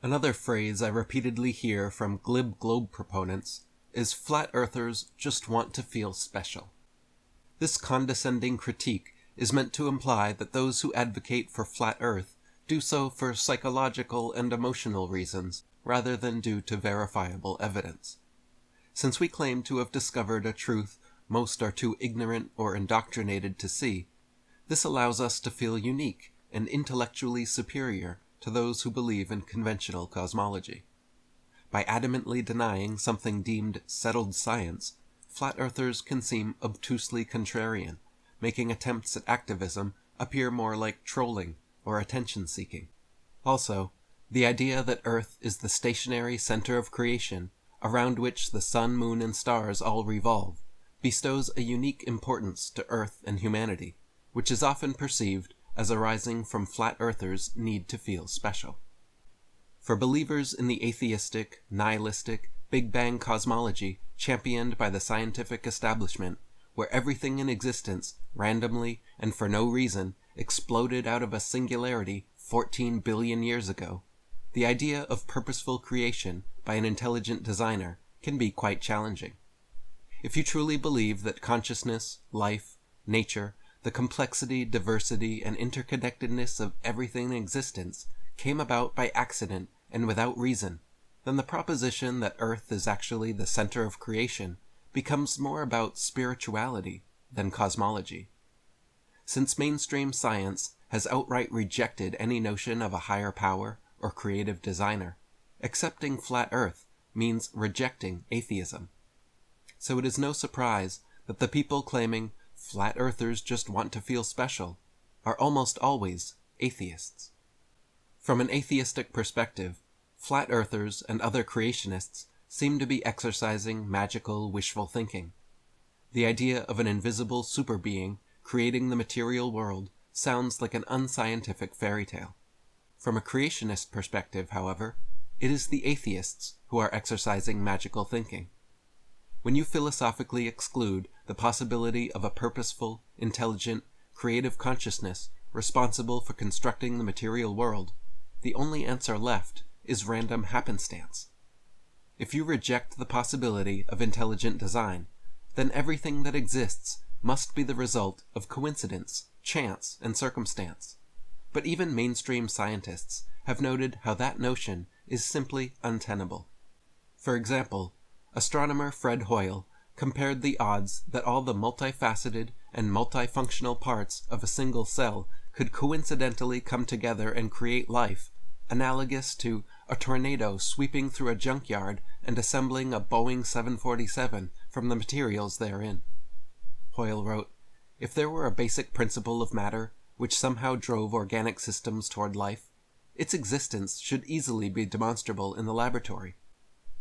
Another phrase I repeatedly hear from glib globe proponents is flat earthers just want to feel special. This condescending critique is meant to imply that those who advocate for flat earth do so for psychological and emotional reasons rather than due to verifiable evidence. Since we claim to have discovered a truth most are too ignorant or indoctrinated to see, this allows us to feel unique and intellectually superior to those who believe in conventional cosmology. By adamantly denying something deemed settled science, flat earthers can seem obtusely contrarian, making attempts at activism appear more like trolling or attention-seeking. Also, the idea that Earth is the stationary center of creation, around which the sun, moon, and stars all revolve, bestows a unique importance to Earth and humanity, which is often perceived as arising from flat earthers' need to feel special. For believers in the atheistic, nihilistic, Big Bang cosmology championed by the scientific establishment, where everything in existence, randomly and for no reason, exploded out of a singularity 14 billion years ago, the idea of purposeful creation by an intelligent designer can be quite challenging. If you truly believe that consciousness, life, nature, the complexity, diversity, and interconnectedness of everything in existence came about by accident and without reason, then the proposition that Earth is actually the center of creation becomes more about spirituality than cosmology. Since mainstream science has outright rejected any notion of a higher power or creative designer, accepting flat Earth means rejecting atheism. So it is no surprise that the people claiming flat earthers just want to feel special are almost always atheists. From an atheistic perspective, flat earthers and other creationists seem to be exercising magical wishful thinking. The idea of an invisible superbeing creating the material world sounds like an unscientific fairy tale. From a creationist perspective, however, it is the atheists who are exercising magical thinking. When you philosophically exclude the possibility of a purposeful, intelligent, creative consciousness responsible for constructing the material world, the only answer left is random happenstance. If you reject the possibility of intelligent design, then everything that exists must be the result of coincidence, chance, and circumstance. But even mainstream scientists have noted how that notion is simply untenable. For example, astronomer Fred Hoyle compared the odds that all the multifaceted and multifunctional parts of a single cell could coincidentally come together and create life, analogous to a tornado sweeping through a junkyard and assembling a Boeing 747 from the materials therein. Hoyle wrote, "If there were a basic principle of matter which somehow drove organic systems toward life, its existence should easily be demonstrable in the laboratory.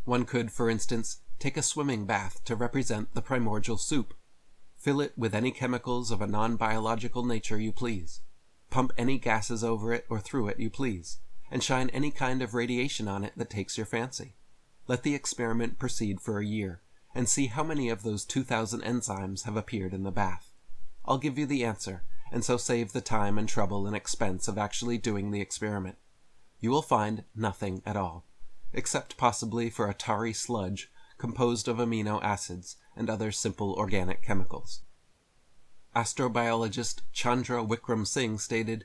One could, for instance, take a swimming bath to represent the primordial soup. Fill it with any chemicals of a non-biological nature you please. Pump any gases over it or through it you please, and shine any kind of radiation on it that takes your fancy. Let the experiment proceed for a year, and see how many of those 2,000 enzymes have appeared in the bath. I'll give you the answer, and so save the time and trouble and expense of actually doing the experiment. You will find nothing at all, except possibly for a tarry sludge composed of amino acids and other simple organic chemicals." Astrobiologist Chandra Wickram Singh stated,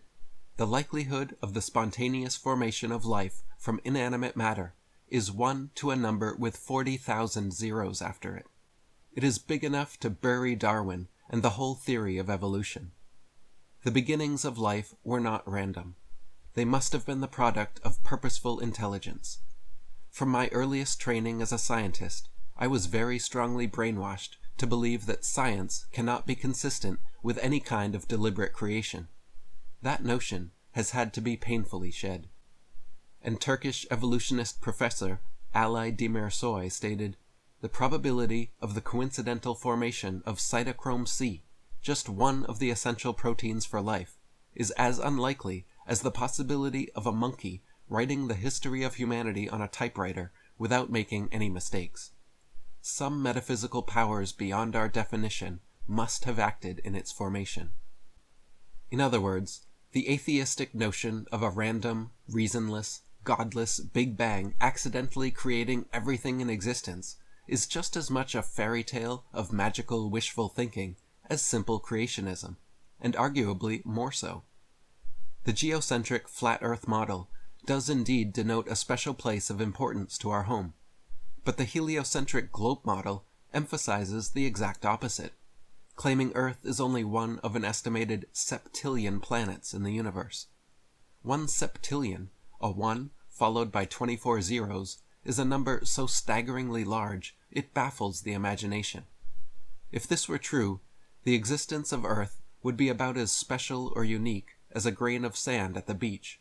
"The likelihood of the spontaneous formation of life from inanimate matter is 1 to a number with 40,000 zeros after it. It is big enough to bury Darwin and the whole theory of evolution. The beginnings of life were not random. They must have been the product of purposeful intelligence. From my earliest training as a scientist, I was very strongly brainwashed to believe that science cannot be consistent with any kind of deliberate creation. That notion has had to be painfully shed." And Turkish evolutionist professor Ali Demirsoy stated, "The probability of the coincidental formation of cytochrome C, just one of the essential proteins for life, is as unlikely as the possibility of a monkey writing the history of humanity on a typewriter without making any mistakes. Some metaphysical powers beyond our definition must have acted in its formation." In other words, the atheistic notion of a random, reasonless, godless Big Bang accidentally creating everything in existence is just as much a fairy tale of magical wishful thinking as simple creationism, and arguably more so. The geocentric flat Earth model does indeed denote a special place of importance to our home, but the heliocentric globe model emphasizes the exact opposite, claiming Earth is only one of an estimated septillion planets in the universe. 1 septillion, a 1 followed by 24 zeros, is a number so staggeringly large it baffles the imagination. If this were true, the existence of Earth would be about as special or unique as a grain of sand at the beach.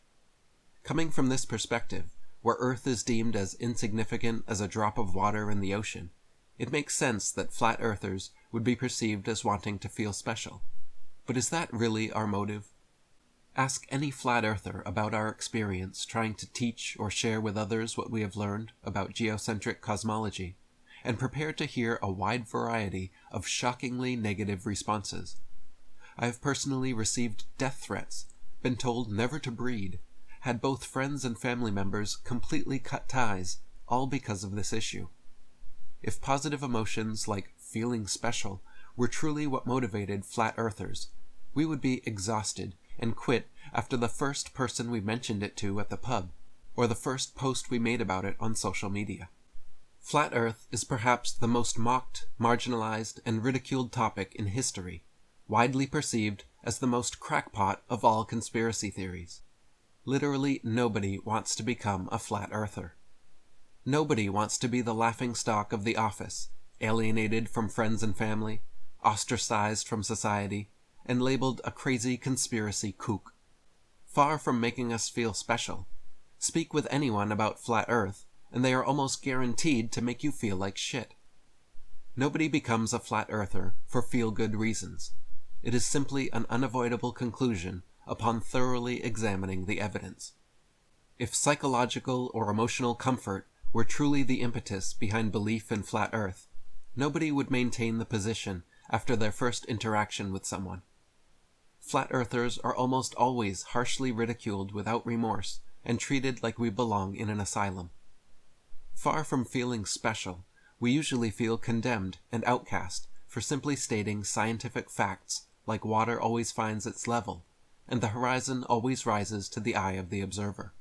Coming from this perspective, where Earth is deemed as insignificant as a drop of water in the ocean, it makes sense that flat earthers would be perceived as wanting to feel special. But is that really our motive? Ask any flat earther about our experience trying to teach or share with others what we have learned about geocentric cosmology, and prepare to hear a wide variety of shockingly negative responses. I have personally received death threats, been told never to breed, had both friends and family members completely cut ties, all because of this issue. If positive emotions like feeling special were truly what motivated flat earthers, we would be exhausted and quit after the first person we mentioned it to at the pub, or the first post we made about it on social media. Flat Earth is perhaps the most mocked, marginalized, and ridiculed topic in history, widely perceived as the most crackpot of all conspiracy theories. Literally nobody wants to become a flat earther. Nobody wants to be the laughingstock of the office, alienated from friends and family, ostracized from society, and labeled a crazy conspiracy kook. Far from making us feel special, speak with anyone about flat Earth, and they are almost guaranteed to make you feel like shit. Nobody becomes a flat earther for feel-good reasons. It is simply an unavoidable conclusion upon thoroughly examining the evidence. If psychological or emotional comfort were truly the impetus behind belief in flat Earth, nobody would maintain the position after their first interaction with someone. Flat earthers are almost always harshly ridiculed without remorse and treated like we belong in an asylum. Far from feeling special, we usually feel condemned and outcast for simply stating scientific facts like water always finds its level, and the horizon always rises to the eye of the observer.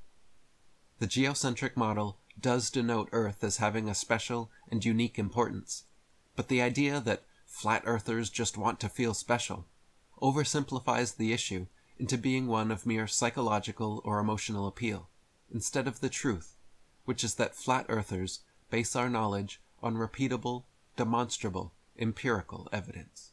The geocentric model does denote Earth as having a special and unique importance, but the idea that flat earthers just want to feel special oversimplifies the issue into being one of mere psychological or emotional appeal, instead of the truth, which is that flat earthers base our knowledge on repeatable, demonstrable, empirical evidence.